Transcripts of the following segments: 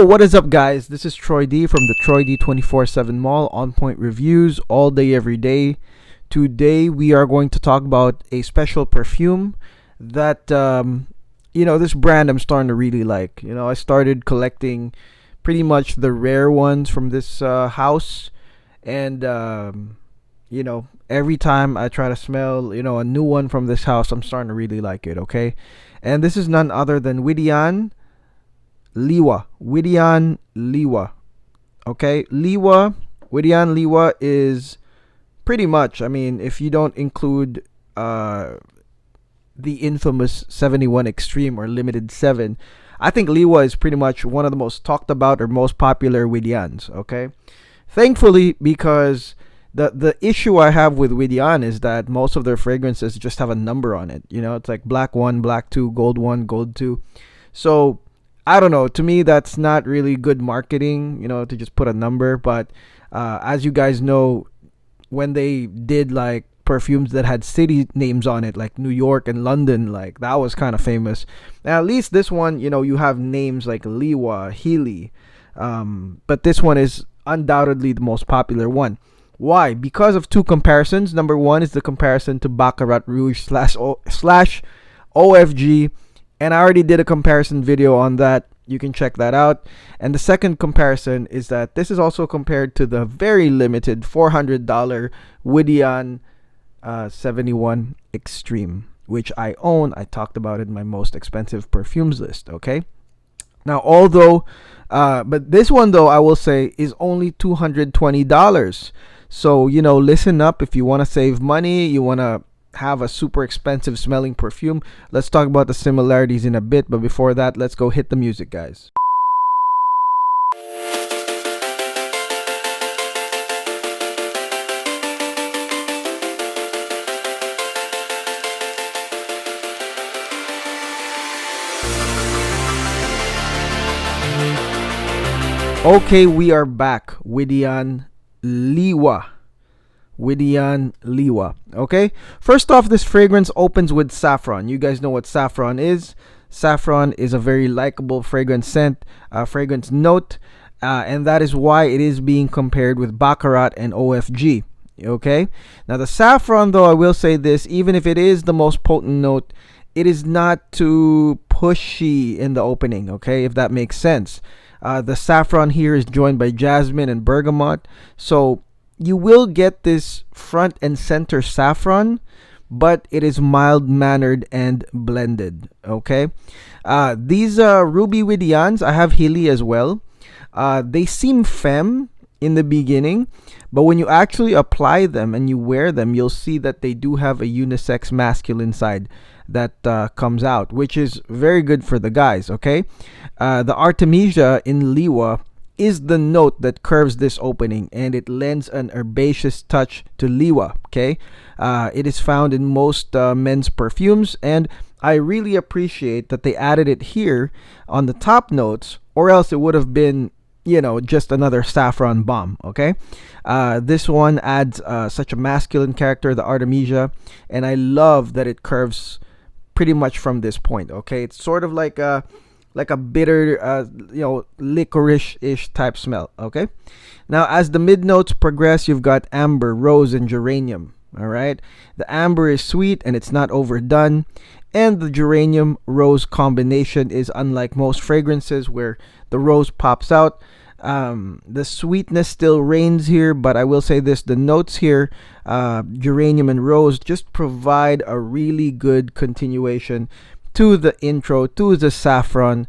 What is up, guys? This is Troy D from the Troy D 24/7 Mall, on point reviews all day every day. Today we are going to talk about a special perfume that this brand I'm starting to really like. I started collecting pretty much the rare ones from this house, and every time I try to smell a new one from this house, I'm starting to really like it. Okay, and this is none other than Widian Liwa. Widian Liwa. Okay, Widian Liwa is pretty much, if you don't include the infamous 71 Extreme or Limited 7, I think Liwa is pretty much one of the most talked about or most popular Widians. Okay, thankfully, because the issue I have with Widian is that most of their fragrances just have a number on it. It's like black 1, black 2, gold 1, gold 2. So I don't know. To me, that's not really good marketing, to just put a number. But as you guys know, when they did like perfumes that had city names on it, like New York and London, like that was kind of famous. Now, at least this one, you have names like Liwa, Healy. But this one is undoubtedly the most popular one. Why? Because of two comparisons. Number one is the comparison to Baccarat Rouge slash OFG. And I already did a comparison video on that. You can check that out. And the second comparison is that this is also compared to the very limited $400 Widian 71 Extreme, which I own. I talked about it in my most expensive perfumes list. Okay. Now, but this one though, I will say, is only $220. So, listen up. If you want to save money, you want to have a super expensive smelling perfume, let's talk about the similarities in a bit. But before that, let's go hit the music, guys. Okay, we are back. Widian Liwa. Widian Liwa. Okay, first off, this fragrance opens with saffron. You guys know what saffron is. Saffron is a very likable fragrance scent, fragrance note, and that is why it is being compared with Baccarat and OFG. Okay, now the saffron, though, I will say this, even if it is the most potent note, it is not too pushy in the opening. Okay, if that makes sense. The saffron here is joined by jasmine and bergamot, so you will get this front and center saffron, but it is mild-mannered and blended. Okay, these Ruby Widians, I have Healy as well. They seem femme in the beginning, but when you actually apply them and you wear them, you'll see that they do have a unisex masculine side that comes out, which is very good for the guys. Okay, the Artemisia in Liwa is the note that curves this opening, and it lends an herbaceous touch to Liwa. Okay, it is found in most men's perfumes, and I really appreciate that they added it here on the top notes, or else it would have been just another saffron bomb. Okay, this one adds such a masculine character, the Artemisia, and I love that it curves pretty much from this point. Okay, it's sort of like a bitter, licorice-ish type smell. Okay, now as the mid notes progress, you've got amber, rose, and geranium. All right, the amber is sweet and it's not overdone, and the geranium rose combination is unlike most fragrances where the rose pops out. The sweetness still reigns here, but I will say this: the notes here, geranium and rose, just provide a really good continuation to the intro, to the saffron,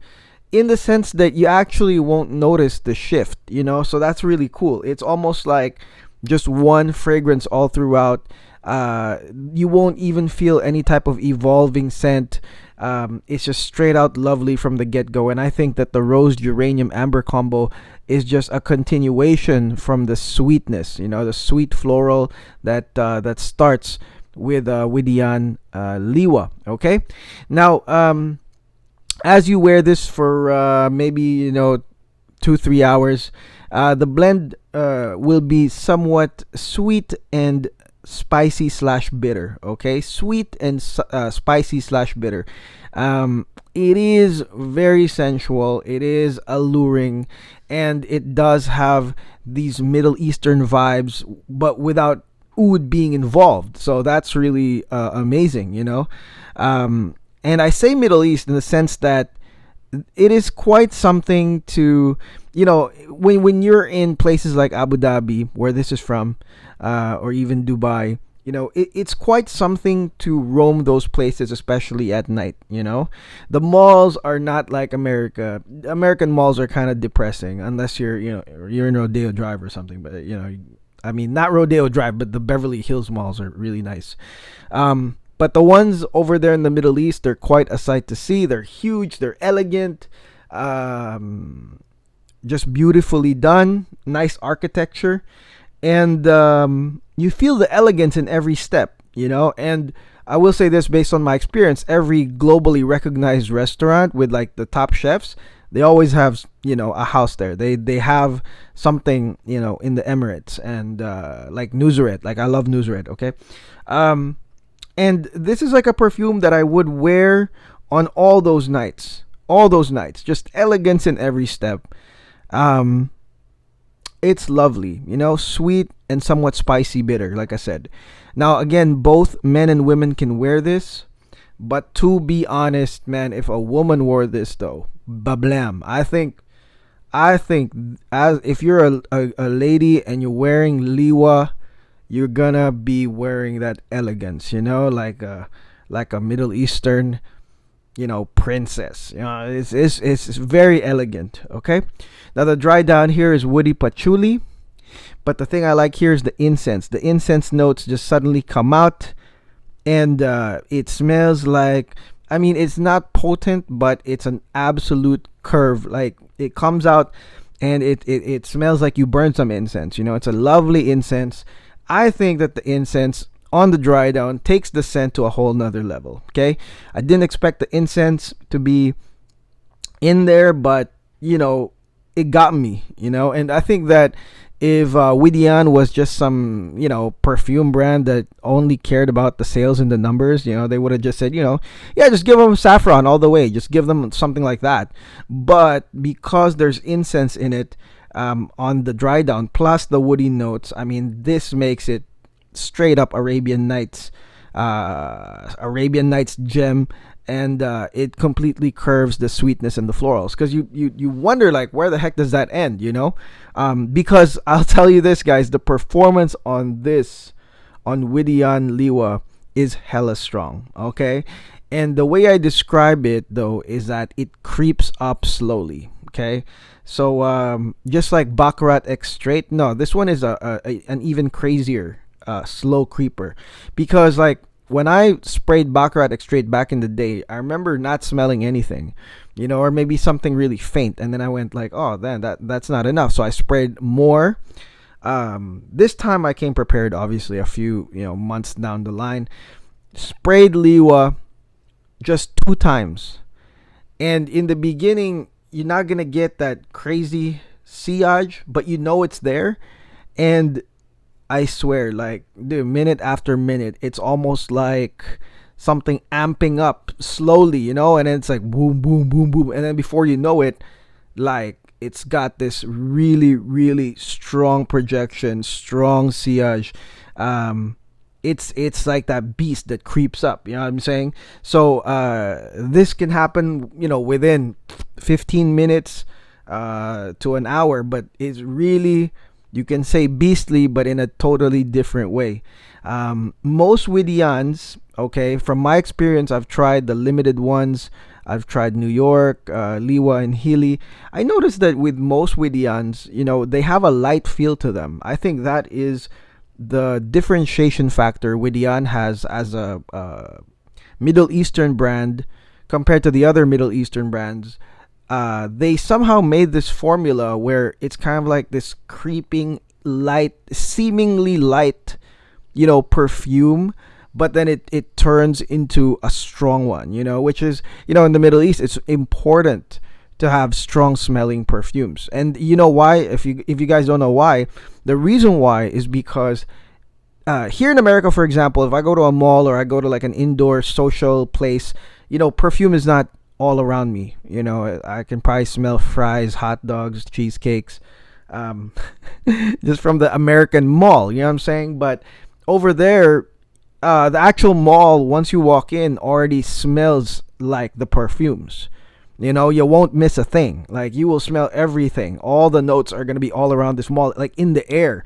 in the sense that you actually won't notice the shift, so that's really cool. It's almost like just one fragrance all throughout. You won't even feel any type of evolving scent. It's just straight out lovely from the get-go, and I think that the rose geranium amber combo is just a continuation from the sweetness, the sweet floral that starts with Widian Liwa. Okay, now as you wear this for maybe 2-3 hours, the blend will be somewhat sweet and spicy slash bitter. Okay, sweet and spicy slash bitter. it is very sensual, it is alluring, and it does have these Middle Eastern vibes, but without oud being involved. So that's really amazing, you know. And I say Middle East in the sense that it is quite something to, you know, when you're in places like Abu Dhabi, where this is from, or even Dubai, you know, it's quite something to roam those places, especially at night. You know, the malls are not like America. American malls are kind of depressing unless you're, you know, you're in Rodeo Drive or something. But you know, I mean, not Rodeo Drive, but the Beverly Hills malls are really nice. But the ones over there in the Middle East, they're quite a sight to see. They're huge, they're elegant, just beautifully done, nice architecture, and you feel the elegance in every step, you know. And I will say this based on my experience: every globally recognized restaurant with like the top chefs, they always have, you know, a house there. They have something, you know, in the Emirates, and like Nusret. Like I love Nusret. Okay. And this is like a perfume that I would wear on all those nights. All those nights. Just elegance in every step. It's lovely. You know, sweet and somewhat spicy bitter, like I said. Now, again, both men and women can wear this. But to be honest, man, if a woman wore this, though, bablam. I think as if you're a lady and you're wearing Liwa, you're gonna be wearing that elegance, you know, like a Middle Eastern, you know, princess. You know, it's very elegant. Okay, now the dry down here is woody patchouli, but the thing I like here is the incense. The incense notes just suddenly come out, and it smells like. I mean, it's not potent, but it's an absolute curve. Like it comes out, and it smells like you burned some incense. You know, it's a lovely incense. I think that the incense on the dry down takes the scent to a whole nother level. Okay, I didn't expect the incense to be in there, but you know, it got me. You know, and I think that if Widian was just some, you know, perfume brand that only cared about the sales and the numbers, you know, they would have just said, you know, yeah, just give them saffron all the way, just give them something like that. But because there's incense in it, on the dry down plus the woody notes, I mean, this makes it straight up Arabian Nights gem, and it completely curves the sweetness and the florals, because you wonder like where the heck does that end, you know. Because I'll tell you this, guys, the performance on Widian Liwa is hella strong. Okay, and the way I describe it though is that it creeps up slowly. Okay, so just like Baccarat X Straight, no, this one is an even crazier slow creeper, because like when I sprayed Baccarat X Straight back in the day, I remember not smelling anything, you know, or maybe something really faint, and then I went like, oh, then that's not enough, so I sprayed more. This time I came prepared, obviously a few, you know, months down the line, sprayed Liwa just 2 times, and in the beginning you're not gonna get that crazy sillage, but you know it's there. And I swear, like, dude, minute after minute, it's almost like something amping up slowly, you know, and then it's like boom, boom, boom, boom, and then before you know it, like, it's got this really, really strong projection, strong sillage. It's like that beast that creeps up, you know what I'm saying? So this can happen, you know, within 15 minutes to an hour, but it's really, you can say beastly, but in a totally different way. Most Widians, okay, from my experience, I've tried the limited ones, I've tried New York, Liwa, and Healy. I noticed that with most Widians, you know, they have a light feel to them. I think that is the differentiation factor Widian has as a Middle Eastern brand compared to the other Middle Eastern brands. They somehow made this formula where it's kind of like this creeping light, seemingly light, you know, perfume, but then it turns into a strong one, you know, which is, you know, in the Middle East, it's important to have strong smelling perfumes. And you know why? If you guys don't know why, the reason why is because here in America, for example, if I go to a mall or I go to like an indoor social place, you know, perfume is not all around me. You know, I can probably smell fries, hot dogs, cheesecakes, um, just from the American mall. You know what I'm saying? But over there, the actual mall, once you walk in, already smells like the perfumes. You know, you won't miss a thing. Like, you will smell everything. All the notes are going to be all around this mall, like in the air.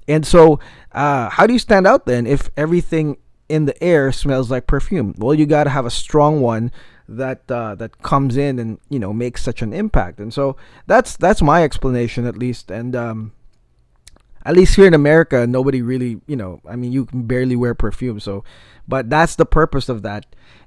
And so, how do you stand out then if everything in the air smells like perfume? Well, you got to have a strong one that comes in and, you know, makes such an impact. And so that's my explanation, at least. And at least here in America, nobody really, you know, I mean, you can barely wear perfume. So, but that's the purpose of that.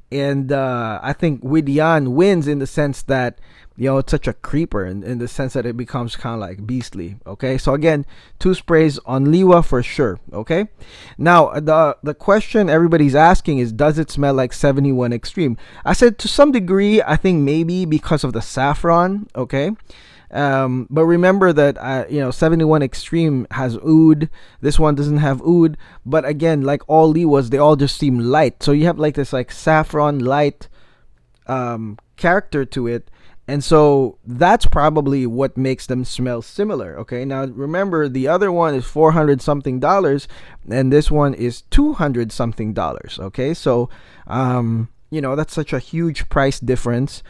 And I think Widian wins in the sense that, you know, it's such a creeper in the sense that it becomes kind of like beastly. Okay, so again, 2 sprays on Liwa for sure. Okay, now the question everybody's asking is, does it smell like 71 Extreme? I said to some degree. I think maybe because of the saffron. Okay, but remember that you know, 71 Extreme has oud. This one doesn't have oud. But again, like all Liwas, they all just seem light. So you have like this like saffron light character to it. And so that's probably what makes them smell similar. Okay, now remember, the other one is $400 something, and this one is $200 something. Okay, so you know, that's such a huge price difference.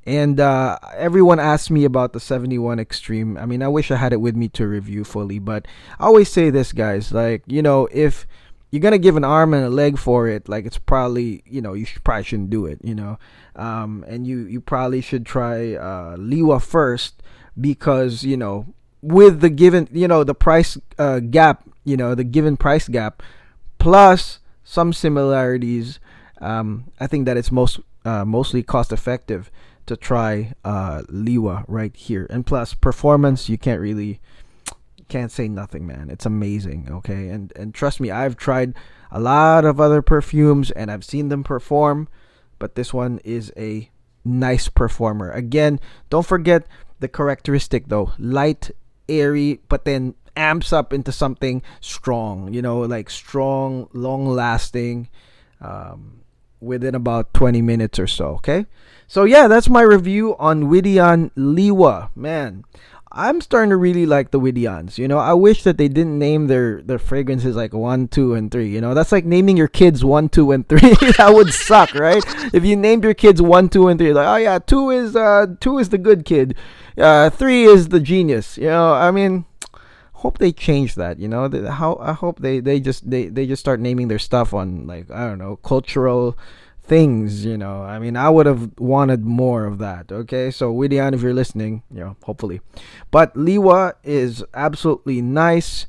And everyone asked me about the 71 Extreme. I mean, I wish I had it with me to review fully, but I always say this, guys. Like, you know, if you're gonna give an arm and a leg for it, like, it's probably, you know, probably shouldn't do it, you know. And you probably should try Liwa first, because, you know, with the given, you know, the price gap, you know, the given price gap plus some similarities, I think that it's mostly cost effective to try Liwa right here. And plus performance, you can't say nothing, man. It's amazing. Okay, and trust me, I've tried a lot of other perfumes and I've seen them perform, but this one is a nice performer. Again, don't forget the characteristic though: light, airy, but then amps up into something strong, you know, like strong, long lasting, within about 20 minutes or so. Okay, so yeah, that's my review on Widian Liwa. Man, I'm starting to really like the Widians. You know, I wish that they didn't name their fragrances like 1, 2, and 3. You know, that's like naming your kids 1, 2, and 3. That would suck, right? If you named your kids 1, 2, and 3, like, oh yeah, 2 is the good kid, 3 is the genius. You know, I mean, hope they change that. You know, I hope they just start naming their stuff on, like, I don't know, cultural things. You know, I mean, I would have wanted more of that. Okay, so Widian, if you're listening, you know, hopefully. But Liwa is absolutely nice.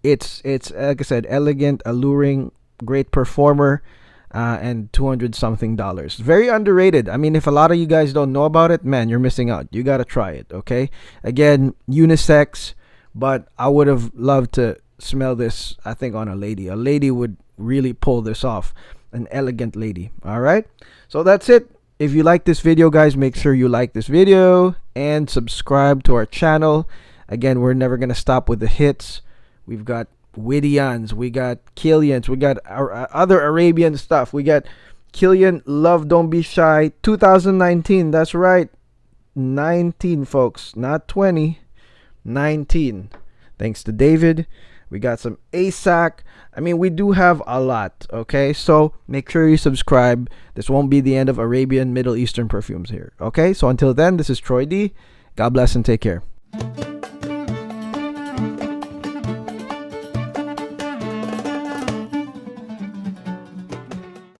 It's like I said, elegant, alluring, great performer, and $200 something. Very underrated. I mean, if a lot of you guys don't know about it, man, you're missing out. You gotta try it. Okay, again, unisex, but I would have loved to smell this, I think, on a lady. A lady would really pull this off. An elegant lady. All right, so that's it. If you like this video, guys, make sure you like this video and subscribe to our channel. Again, we're never gonna stop with the hits. We've got Widians, we got Kilians, we got our other Arabian stuff. We got Kilian Love Don't Be Shy 2019. That's right, 19, folks, not 20, 19. Thanks to David. We got some ASAC. I mean, we do have a lot. Okay, so make sure you subscribe. This won't be the end of Arabian Middle Eastern perfumes here. Okay, so until then, this is Troy D. God bless and take care.